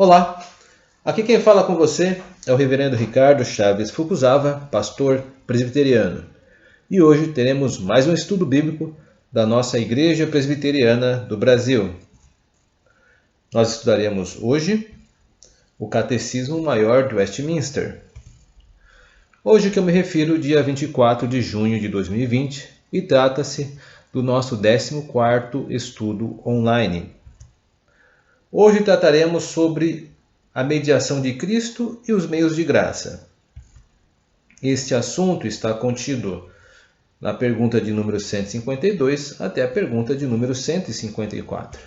Olá, aqui quem fala com você é o Reverendo Ricardo Chaves Fukuzawa, pastor presbiteriano. E hoje teremos mais um estudo bíblico da nossa Igreja Presbiteriana do Brasil. Nós estudaremos hoje o Catecismo Maior de Westminster. Hoje que eu me refiro, dia 24 de junho de 2020, e trata-se do nosso 14º estudo online. Hoje trataremos sobre a mediação de Cristo e os meios de graça. Este assunto está contido na pergunta de número 152 até a pergunta de número 154.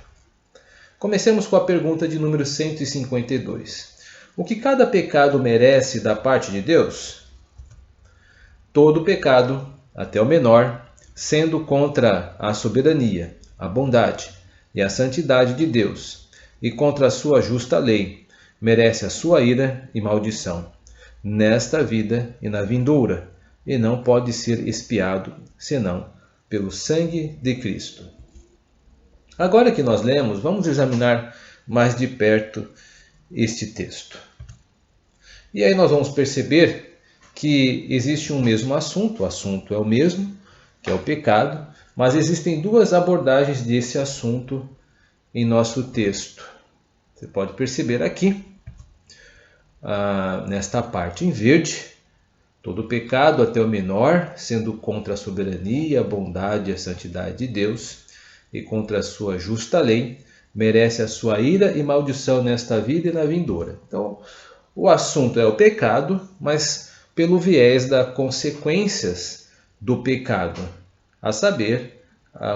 Comecemos com a pergunta de número 152. O que cada pecado merece da parte de Deus? Todo pecado, até o menor, sendo contra a soberania, a bondade e a santidade de Deus, e contra a sua justa lei, merece a sua ira e maldição, nesta vida e na vindoura, e não pode ser expiado, senão pelo sangue de Cristo. Agora que nós lemos, vamos examinar mais de perto este texto. E aí nós vamos perceber que existe um mesmo assunto, o assunto é o mesmo, que é o pecado, mas existem duas abordagens desse assunto em nosso texto. Você pode perceber aqui, nesta parte em verde, todo pecado, até o menor, sendo contra a soberania, a bondade e a santidade de Deus, e contra a sua justa lei, merece a sua ira e maldição nesta vida e na vindoura. Então, o assunto é o pecado, mas pelo viés das consequências do pecado, a saber,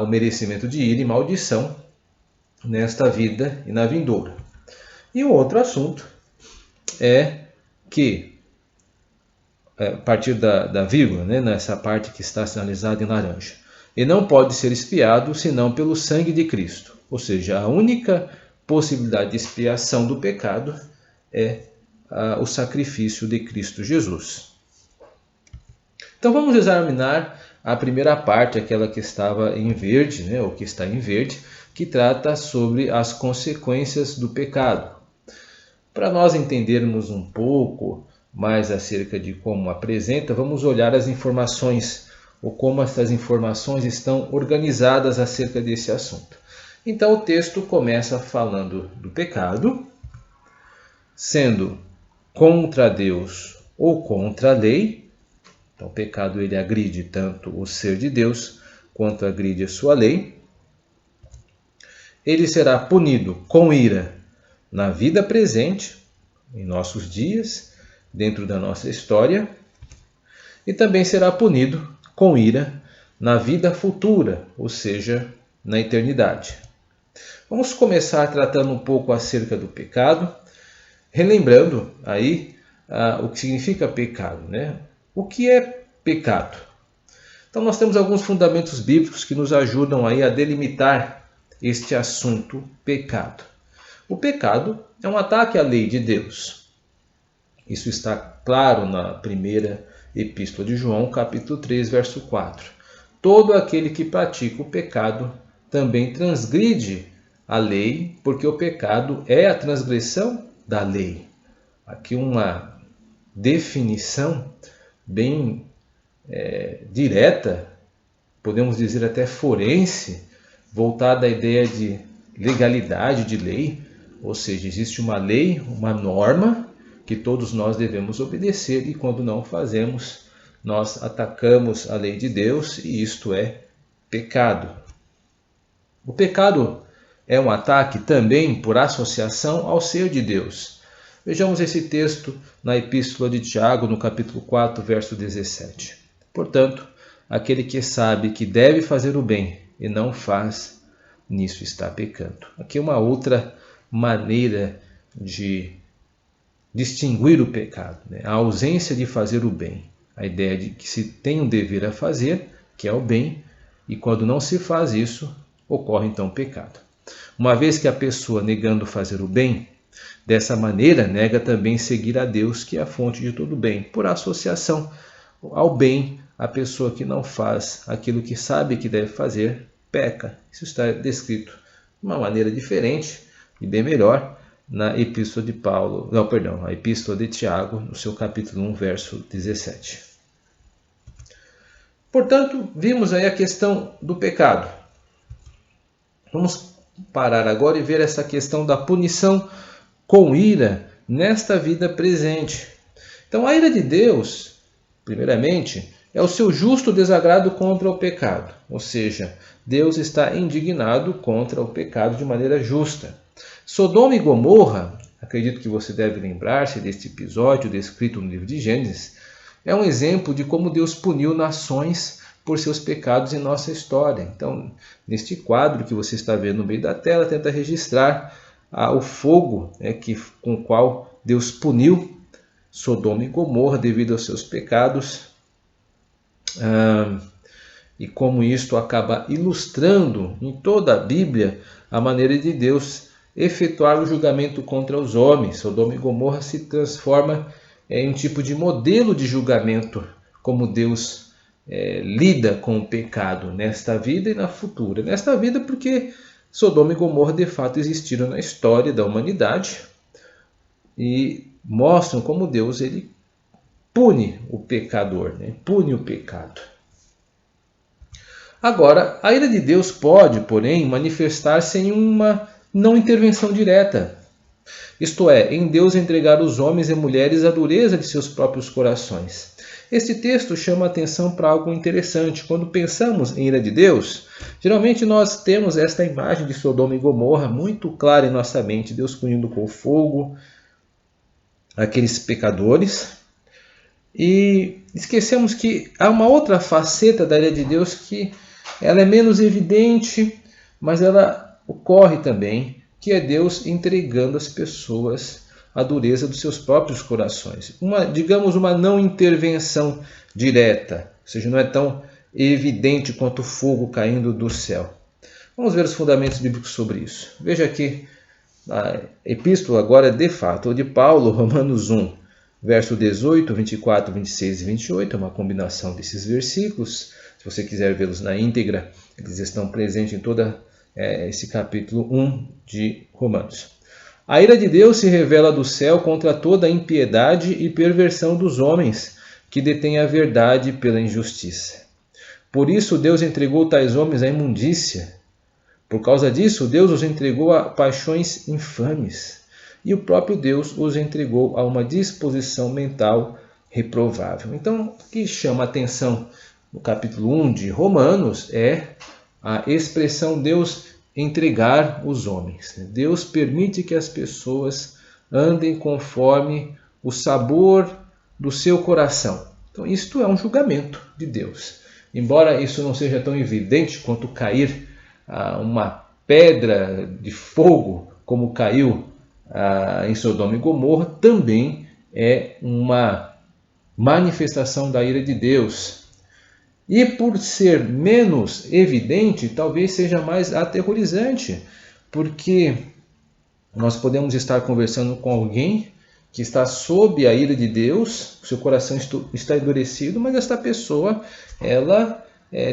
o merecimento de ira e maldição nesta vida e na vindoura. E o outro assunto é que, a partir da vírgula, nessa parte que está sinalizada em laranja, e não pode ser expiado senão pelo sangue de Cristo. Ou seja, a única possibilidade de expiação do pecado é o sacrifício de Cristo Jesus. Então vamos examinar a primeira parte, aquela que estava em verde, ou que está em verde, que trata sobre as consequências do pecado. Para nós entendermos um pouco mais acerca de como apresenta, vamos olhar as informações, ou como essas informações estão organizadas acerca desse assunto. Então o texto começa falando do pecado, sendo contra Deus ou contra a lei. Então o pecado ele agride tanto o ser de Deus, quanto agride a sua lei. Ele será punido com ira na vida presente, em nossos dias, dentro da nossa história, e também será punido com ira na vida futura, ou seja, na eternidade. Vamos começar tratando um pouco acerca do pecado, relembrando aí o que significa pecado, O que é pecado? Então nós temos alguns fundamentos bíblicos que nos ajudam aí a delimitar este assunto pecado. O pecado é um ataque à lei de Deus. Isso está claro na primeira epístola de João, capítulo 3, verso 4. Todo aquele que pratica o pecado também transgride a lei, porque o pecado é a transgressão da lei. Aqui uma definição bem direta, podemos dizer até forense, voltada à ideia de legalidade de lei, ou seja, existe uma lei, uma norma que todos nós devemos obedecer, e quando não fazemos, nós atacamos a lei de Deus, e isto é pecado. O pecado é um ataque também por associação ao ser de Deus. Vejamos esse texto na Epístola de Tiago, no capítulo 4, verso 17. Portanto, aquele que sabe que deve fazer o bem e não faz, nisso está pecando. Aqui é uma outra maneira de distinguir o pecado, a ausência de fazer o bem. A ideia de que se tem um dever a fazer, que é o bem, e quando não se faz isso, ocorre então o pecado. Uma vez que a pessoa, negando fazer o bem, dessa maneira nega também seguir a Deus, que é a fonte de todo bem. Por associação ao bem, a pessoa que não faz aquilo que sabe que deve fazer, peca. Isso está descrito de uma maneira diferente e bem melhor na Epístola de Paulo, não, perdão, a Epístola de Tiago, no seu capítulo 1, verso 17. Portanto, vimos aí a questão do pecado. Vamos parar agora e ver essa questão da punição com ira nesta vida presente. Então, a ira de Deus, primeiramente, é o seu justo desagrado contra o pecado. Ou seja, Deus está indignado contra o pecado de maneira justa. Sodoma e Gomorra, acredito que você deve lembrar-se deste episódio descrito no livro de Gênesis, é um exemplo de como Deus puniu nações por seus pecados em nossa história. Então, neste quadro que você está vendo no meio da tela, tenta registrar o fogo com o qual Deus puniu Sodoma e Gomorra devido aos seus pecados, e como isto acaba ilustrando em toda a Bíblia a maneira de Deus efetuar o julgamento contra os homens. Sodoma e Gomorra se transforma em um tipo de modelo de julgamento, como Deus lida com o pecado nesta vida e na futura. Nesta vida porque Sodoma e Gomorra de fato existiram na história da humanidade e mostram como Deus ele pune o pecador, pune o pecado. Agora, a ira de Deus pode, porém, manifestar-se em uma não intervenção direta. Isto é, em Deus entregar os homens e mulheres à dureza de seus próprios corações. Este texto chama a atenção para algo interessante. Quando pensamos em ira de Deus, geralmente nós temos esta imagem de Sodoma e Gomorra muito clara em nossa mente. Deus punindo com fogo aqueles pecadores. E esquecemos que há uma outra faceta da ira de Deus que ela é menos evidente, mas ela ocorre também, que é Deus entregando as pessoas à dureza dos seus próprios corações. Digamos, uma não intervenção direta, ou seja, não é tão evidente quanto o fogo caindo do céu. Vamos ver os fundamentos bíblicos sobre isso. Veja aqui a epístola agora de fato de Paulo, Romanos 1, verso 18, 24, 26 e 28, é uma combinação desses versículos. Se você quiser vê-los na íntegra, eles estão presentes em todo esse capítulo 1 de Romanos. A ira de Deus se revela do céu contra toda a impiedade e perversão dos homens que detêm a verdade pela injustiça. Por isso Deus entregou tais homens à imundícia. Por causa disso, Deus os entregou a paixões infames. E o próprio Deus os entregou a uma disposição mental reprovável. Então, o que chama a atenção no capítulo 1 de Romanos é a expressão Deus entregar os homens. Deus permite que as pessoas andem conforme o sabor do seu coração. Então, isto é um julgamento de Deus. Embora isso não seja tão evidente quanto cair uma pedra de fogo, como caiu em Sodoma e Gomorra, também é uma manifestação da ira de Deus. E por ser menos evidente, talvez seja mais aterrorizante, porque nós podemos estar conversando com alguém que está sob a ira de Deus, seu coração está endurecido, mas esta pessoa ela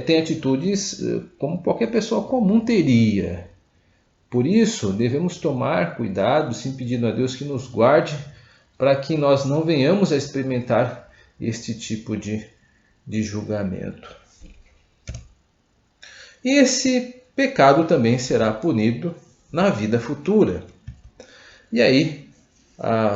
tem atitudes como qualquer pessoa comum teria. Por isso, devemos tomar cuidado, sim, pedindo a Deus que nos guarde, para que nós não venhamos a experimentar este tipo de julgamento. E esse pecado também será punido na vida futura. E aí,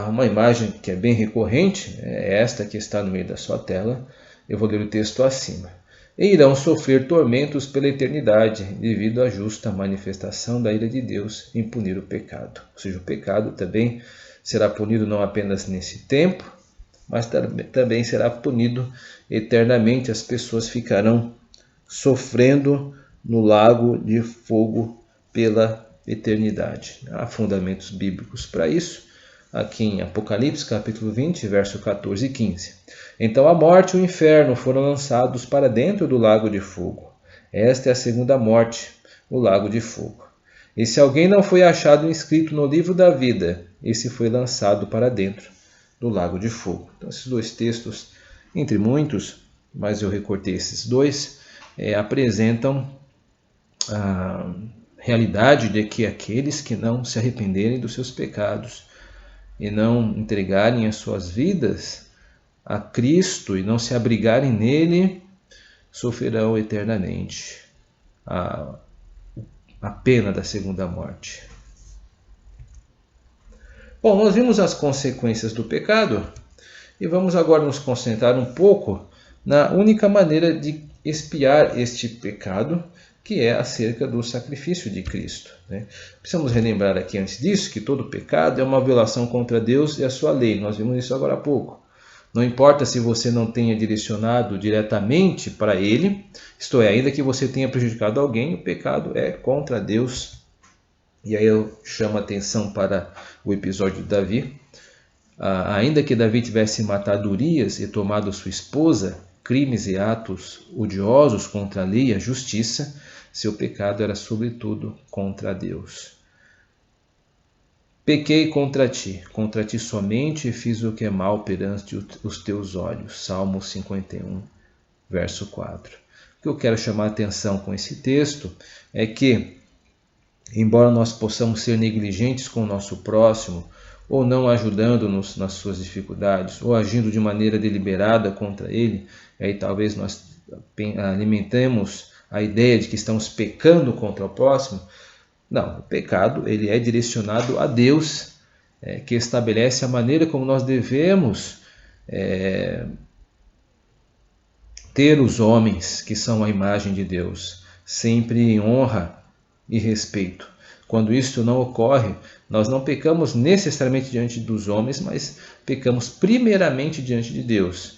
uma imagem que é bem recorrente, é esta que está no meio da sua tela. Eu vou ler o texto acima. E irão sofrer tormentos pela eternidade, devido à justa manifestação da ira de Deus em punir o pecado. Ou seja, o pecado também será punido não apenas nesse tempo, mas também será punido eternamente. As pessoas ficarão sofrendo no lago de fogo pela eternidade. Há fundamentos bíblicos para isso, aqui em Apocalipse, capítulo 20, verso 14 e 15. Então a morte e o inferno foram lançados para dentro do lago de fogo. Esta é a segunda morte, o lago de fogo. E se alguém não foi achado inscrito no livro da vida, esse foi lançado para dentro do lago de fogo. Então esses dois textos, entre muitos, mas eu recortei esses dois, apresentam realidade de que aqueles que não se arrependerem dos seus pecados e não entregarem as suas vidas a Cristo e não se abrigarem nele, sofrerão eternamente a pena da segunda morte. Bom, nós vimos as consequências do pecado e vamos agora nos concentrar um pouco na única maneira de expiar este pecado, que é acerca do sacrifício de Cristo. Precisamos relembrar aqui antes disso que todo pecado é uma violação contra Deus e a sua lei. Nós vimos isso agora há pouco. Não importa se você não tenha direcionado diretamente para Ele, isto é, ainda que você tenha prejudicado alguém, o pecado é contra Deus. E aí eu chamo a atenção para o episódio de Davi. Ainda que Davi tivesse matado Urias e tomado sua esposa, crimes e atos odiosos contra a lei e a justiça, seu pecado era sobretudo contra Deus. Pequei contra ti somente fiz o que é mal perante os teus olhos. Salmo 51, verso 4. O que eu quero chamar a atenção com esse texto é que, embora nós possamos ser negligentes com o nosso próximo, ou não ajudando-nos nas suas dificuldades, ou agindo de maneira deliberada contra ele, aí talvez nós alimentemos a ideia de que estamos pecando contra o próximo. Não, o pecado ele é direcionado a Deus, que estabelece a maneira como nós devemos ter os homens que são a imagem de Deus, sempre em honra e respeito. Quando isto não ocorre, nós não pecamos necessariamente diante dos homens, mas pecamos primeiramente diante de Deus.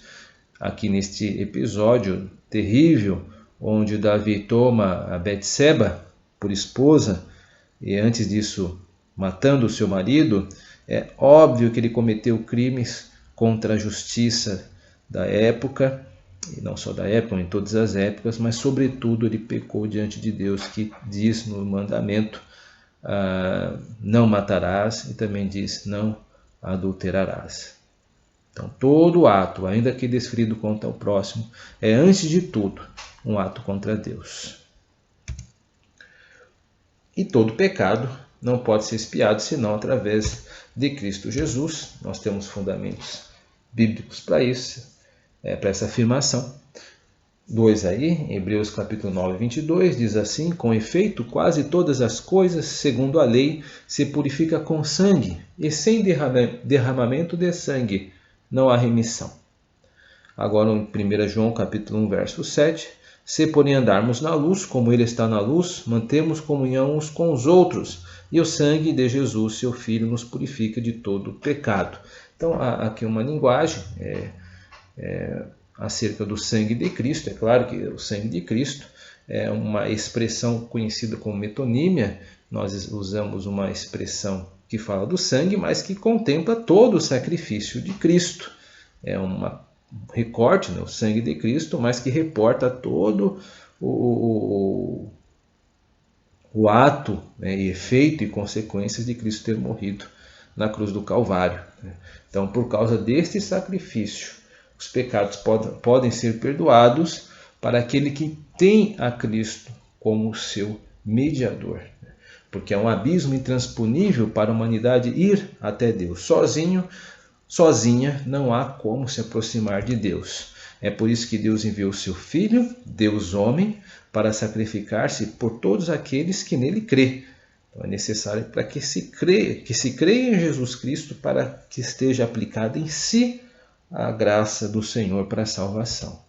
Aqui neste episódio terrível, onde Davi toma a Betseba por esposa, e antes disso matando o seu marido, é óbvio que ele cometeu crimes contra a justiça da época, e não só da época, em todas as épocas, mas sobretudo ele pecou diante de Deus, que diz no mandamento, não matarás, e também diz não adulterarás. Então todo ato, ainda que desferido contra o próximo, é antes de tudo um ato contra Deus. E todo pecado não pode ser expiado senão através de Cristo Jesus. Nós temos fundamentos bíblicos para isso, para essa afirmação. 2 aí, em Hebreus capítulo 9, 22, diz assim: com efeito, quase todas as coisas, segundo a lei, se purifica com sangue, e sem derramamento de sangue não há remissão. Agora, em 1 João capítulo 1, verso 7, se porém andarmos na luz, como ele está na luz, mantemos comunhão uns com os outros, e o sangue de Jesus, seu Filho, nos purifica de todo pecado. Então, há aqui uma linguagem acerca do sangue de Cristo. É claro que o sangue de Cristo é uma expressão conhecida como metonímia. Nós usamos uma expressão que fala do sangue, mas que contempla todo o sacrifício de Cristo. É um recorte, o sangue de Cristo, mas que reporta todo o ato, e efeito e consequências de Cristo ter morrido na cruz do Calvário. Então, por causa deste sacrifício, os pecados podem ser perdoados para aquele que tem a Cristo como seu mediador. Porque é um abismo intransponível para a humanidade ir até Deus. Sozinha não há como se aproximar de Deus. É por isso que Deus enviou seu Filho, Deus homem, para sacrificar-se por todos aqueles que nele crê. Então é necessário para que se creia em Jesus Cristo, para que esteja aplicada em si a graça do Senhor para a salvação.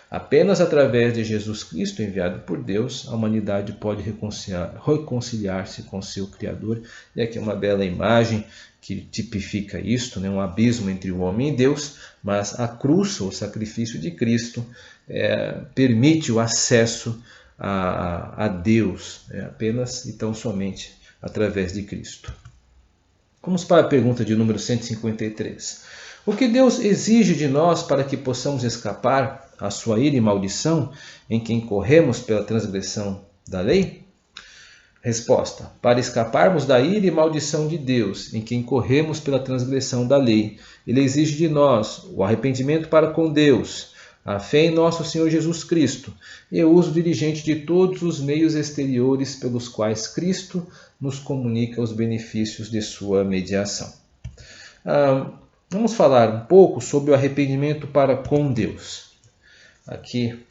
Apenas através de Jesus Cristo, enviado por Deus, a humanidade pode reconciliar-se com seu Criador. E aqui é uma bela imagem que tipifica isto, um abismo entre o homem e Deus, mas a cruz, o sacrifício de Cristo, permite o acesso a Deus, apenas e tão somente através de Cristo. Vamos para a pergunta de número 153. O que Deus exige de nós para que possamos escapar à sua ira e maldição em que incorremos pela transgressão da lei? Resposta: para escaparmos da ira e maldição de Deus em que incorremos pela transgressão da lei, Ele exige de nós o arrependimento para com Deus, a fé em nosso Senhor Jesus Cristo e o uso diligente de todos os meios exteriores pelos quais Cristo nos comunica os benefícios de sua mediação. Vamos falar um pouco sobre o arrependimento para com Deus. Aqui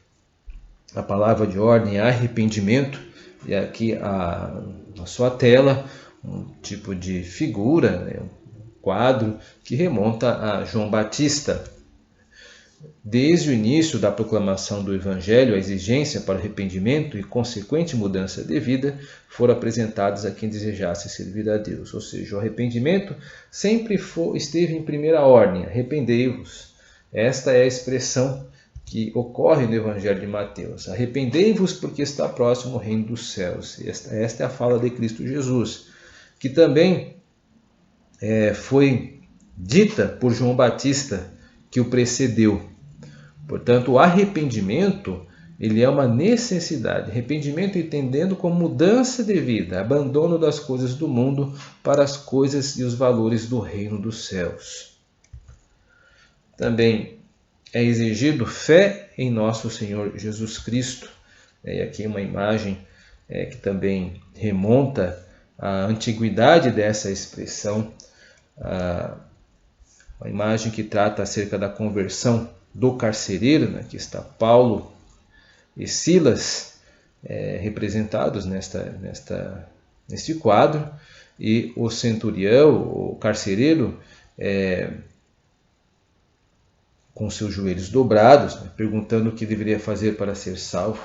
a palavra de ordem é arrependimento, e aqui na sua tela um tipo de figura, um quadro que remonta a João Batista. Desde o início da proclamação do Evangelho, a exigência para arrependimento e consequente mudança de vida foram apresentadas a quem desejasse servir a Deus. Ou seja, o arrependimento sempre esteve em primeira ordem. Arrependei-vos. Esta é a expressão que ocorre no Evangelho de Mateus. Arrependei-vos porque está próximo o reino dos céus. Esta é a fala de Cristo Jesus, que também foi dita por João Batista, que o precedeu. Portanto, o arrependimento, ele é uma necessidade. Arrependimento entendendo como mudança de vida, abandono das coisas do mundo para as coisas e os valores do reino dos céus. Também é exigido fé em nosso Senhor Jesus Cristo. E aqui uma imagem que também remonta à antiguidade dessa expressão, uma imagem que trata acerca da conversão do carcereiro, né? Aqui está Paulo e Silas representados neste quadro, e o centurião, o carcereiro, com seus joelhos dobrados, né? Perguntando o que deveria fazer para ser salvo.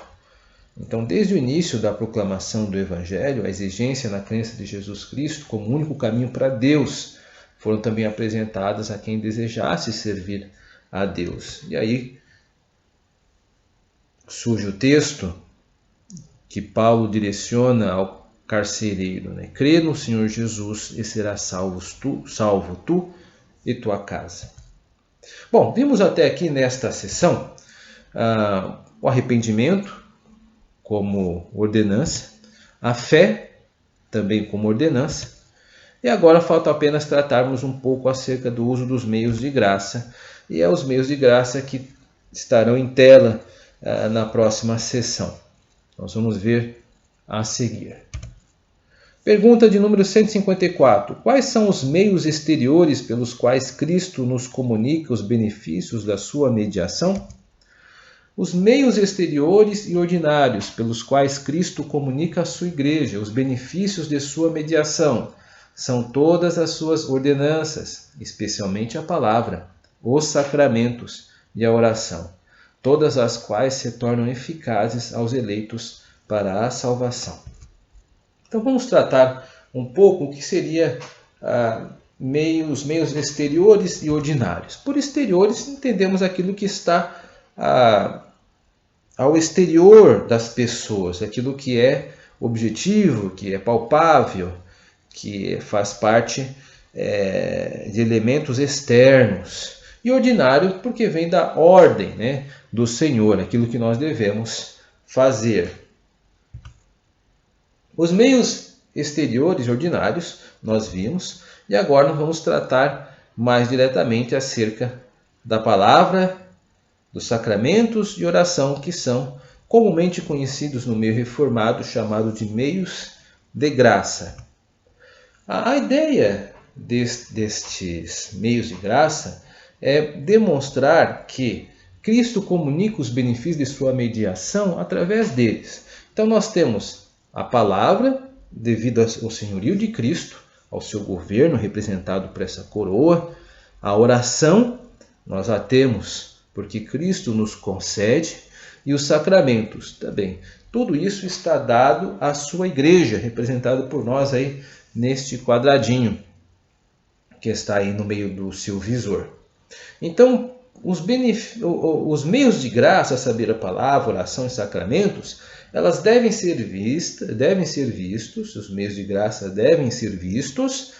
Então, desde o início da proclamação do Evangelho, a exigência na crença de Jesus Cristo como único caminho para Deus foram também apresentadas a quem desejasse servir a Deus. E aí surge o texto que Paulo direciona ao carcereiro, né? Crê no Senhor Jesus e serás salvo tu e tua casa. Bom, vimos até aqui nesta sessão o arrependimento como ordenança, a fé também como ordenança, e agora falta apenas tratarmos um pouco acerca do uso dos meios de graça, e é os meios de graça que estarão em tela na próxima sessão. Nós vamos ver a seguir. Pergunta de número 154. Quais são os meios exteriores pelos quais Cristo nos comunica os benefícios da sua mediação? Os meios exteriores e ordinários pelos quais Cristo comunica à sua igreja os benefícios de sua mediação são todas as suas ordenanças, especialmente a palavra, os sacramentos e a oração, todas as quais se tornam eficazes aos eleitos para a salvação. Então vamos tratar um pouco o que seria os meios exteriores e ordinários. Por exteriores entendemos aquilo que está ao exterior das pessoas, aquilo que é objetivo, que é palpável, que faz parte de elementos externos. E ordinário porque vem da ordem, né, do Senhor, aquilo que nós devemos fazer. Os meios exteriores e ordinários nós vimos, e agora nós vamos tratar mais diretamente acerca da palavra, dos sacramentos e oração, que são comumente conhecidos no meio reformado, chamado de meios de graça. A ideia destes meios de graça é demonstrar que Cristo comunica os benefícios de sua mediação através deles. Então nós temos a palavra, devido ao senhorio de Cristo, ao seu governo representado por essa coroa. A oração, nós a temos porque Cristo nos concede. E os sacramentos também. Tudo isso está dado à sua igreja, representado por nós aí neste quadradinho, que está aí no meio do seu visor. Então, os meios de graça, a saber, a palavra, oração e sacramentos, elas devem ser vistos, os meios de graça devem ser vistos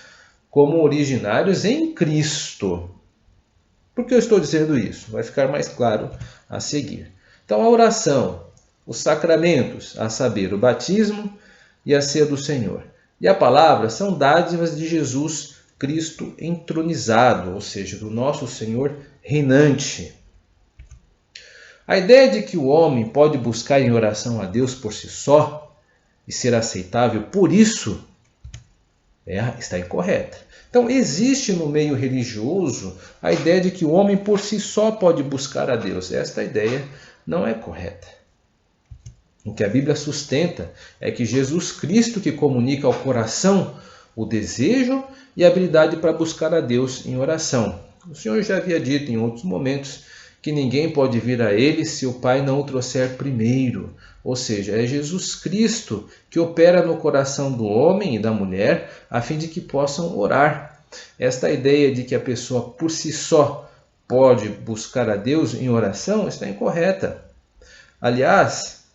como originários em Cristo. Por que eu estou dizendo isso? Vai ficar mais claro a seguir. Então, a oração, os sacramentos, a saber, o batismo e a ceia do Senhor, e a palavra são dádivas de Jesus Cristo entronizado, ou seja, do nosso Senhor reinante. A ideia de que o homem pode buscar em oração a Deus por si só e ser aceitável por isso está incorreta. Então, existe no meio religioso a ideia de que o homem por si só pode buscar a Deus. Esta ideia não é correta. O que a Bíblia sustenta é que Jesus Cristo que comunica ao coração o desejo e a habilidade para buscar a Deus em oração. O Senhor já havia dito em outros momentos que ninguém pode vir a Ele se o Pai não o trouxer primeiro. Ou seja, é Jesus Cristo que opera no coração do homem e da mulher a fim de que possam orar. Esta ideia de que a pessoa por si só pode buscar a Deus em oração está incorreta. Aliás,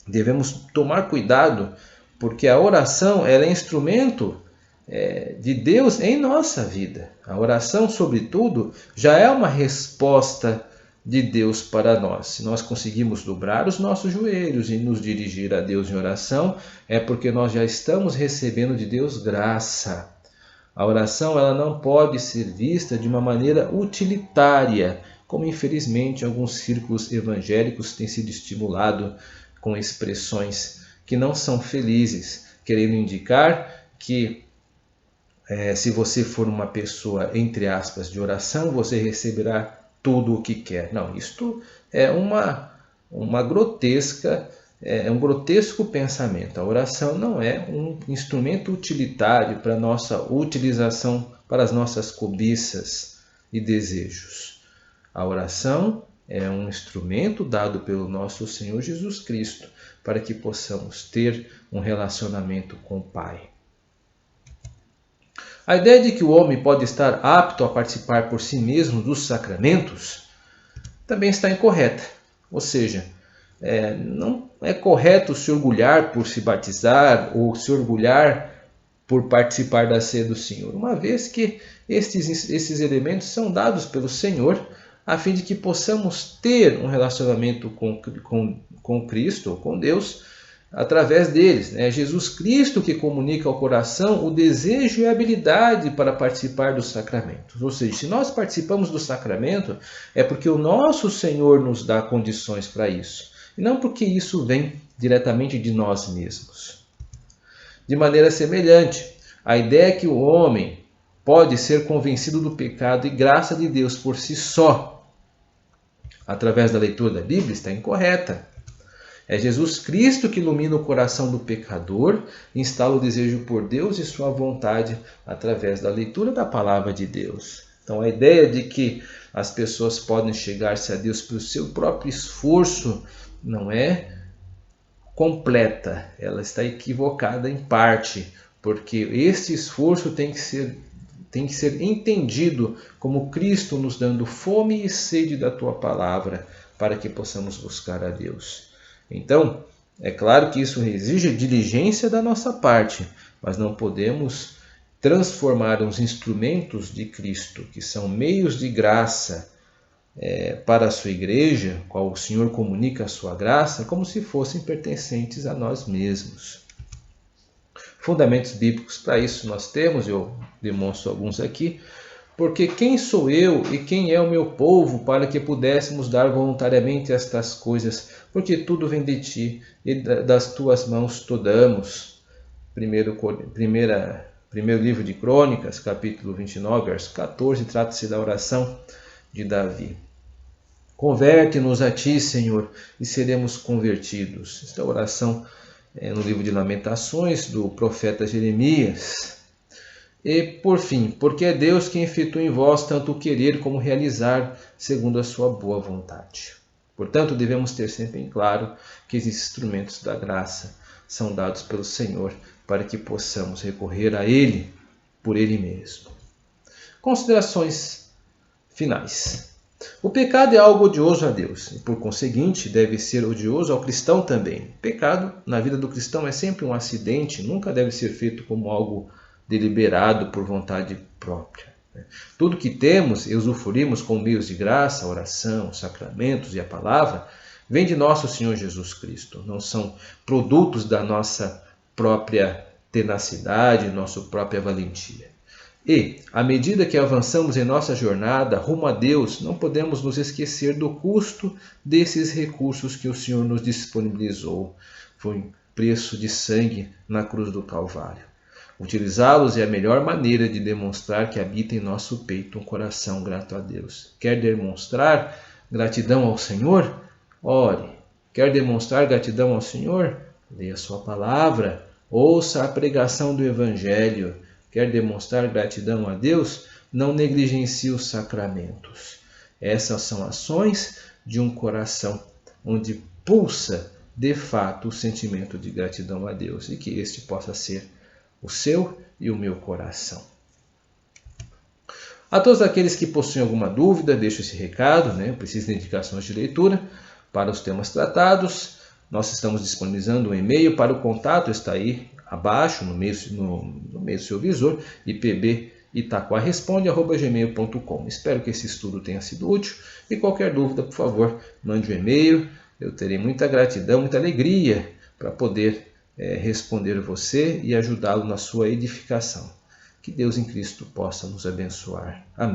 devemos tomar cuidado porque a oração ela é instrumento de Deus em nossa vida. A oração, sobretudo, já é uma resposta de Deus para nós. Se nós conseguimos dobrar os nossos joelhos e nos dirigir a Deus em oração, é porque nós já estamos recebendo de Deus graça. A oração ela não pode ser vista de uma maneira utilitária, como infelizmente alguns círculos evangélicos têm sido estimulado com expressões que não são felizes, querendo indicar que se você for uma pessoa, entre aspas, de oração, você receberá tudo o que quer. Não, isto é uma grotesca, um grotesco pensamento. A oração não é um instrumento utilitário para a nossa utilização, para as nossas cobiças e desejos. A oração é um instrumento dado pelo nosso Senhor Jesus Cristo para que possamos ter um relacionamento com o Pai. A ideia de que o homem pode estar apto a participar por si mesmo dos sacramentos também está incorreta. Ou seja, não é correto se orgulhar por se batizar ou se orgulhar por participar da ceia do Senhor, uma vez que esses elementos são dados pelo Senhor a fim de que possamos ter um relacionamento com Cristo ou com Deus através deles. É Jesus Cristo que comunica ao coração o desejo e a habilidade para participar dos sacramentos. Ou seja, se nós participamos do sacramento, é porque o nosso Senhor nos dá condições para isso, e não porque isso vem diretamente de nós mesmos. De maneira semelhante, a ideia que o homem pode ser convencido do pecado e graça de Deus por si só, através da leitura da Bíblia, está incorreta. É Jesus Cristo que ilumina o coração do pecador, instala o desejo por Deus e sua vontade através da leitura da palavra de Deus. Então a ideia de que as pessoas podem chegar-se a Deus pelo seu próprio esforço não é completa, ela está equivocada em parte, porque este esforço tem que ser entendido como Cristo nos dando fome e sede da tua palavra para que possamos buscar a Deus. Então, é claro que isso exige diligência da nossa parte, mas não podemos transformar os instrumentos de Cristo, que são meios de graça para a sua igreja, qual o Senhor comunica a sua graça, como se fossem pertencentes a nós mesmos. Fundamentos bíblicos para isso nós temos, eu demonstro alguns aqui. Porque quem sou eu e quem é o meu povo para que pudéssemos dar voluntariamente estas coisas? Porque tudo vem de ti e das tuas mãos todamos. Primeiro livro de Crônicas, capítulo 29, verso 14, trata-se da oração de Davi. Converte-nos a ti, Senhor, e seremos convertidos. Esta oração no livro de Lamentações do profeta Jeremias. E, por fim, porque é Deus quem efetua em vós tanto o querer como realizar segundo a sua boa vontade. Portanto, devemos ter sempre em claro que esses instrumentos da graça são dados pelo Senhor para que possamos recorrer a Ele por Ele mesmo. Considerações finais. O pecado é algo odioso a Deus e, por conseguinte, deve ser odioso ao cristão também. O pecado na vida do cristão é sempre um acidente, nunca deve ser feito como algo deliberado por vontade própria. Tudo que temos e usufruímos com meios de graça, a oração, os sacramentos e a palavra, vem de nosso Senhor Jesus Cristo. Não são produtos da nossa própria tenacidade, nossa própria valentia. E, à medida que avançamos em nossa jornada rumo a Deus, não podemos nos esquecer do custo desses recursos que o Senhor nos disponibilizou. Foi um preço de sangue na cruz do Calvário. Utilizá-los é a melhor maneira de demonstrar que habita em nosso peito um coração grato a Deus. Quer demonstrar gratidão ao Senhor? Ore. Quer demonstrar gratidão ao Senhor? Leia a sua palavra. Ouça a pregação do Evangelho. Quer demonstrar gratidão a Deus? Não negligencie os sacramentos. Essas são ações de um coração onde pulsa de fato o sentimento de gratidão a Deus, e que este possa ser o seu e o meu coração. A todos aqueles que possuem alguma dúvida, deixo esse recado, precisam de indicações de leitura para os temas tratados. Nós estamos disponibilizando um e-mail para o contato, está aí abaixo, no meio do seu visor, ipbitaquaresponde@gmail.com. Espero que esse estudo tenha sido útil e qualquer dúvida, por favor, mande um e-mail. Eu terei muita gratidão, muita alegria para poder responder você e ajudá-lo na sua edificação. Que Deus em Cristo possa nos abençoar. Amém.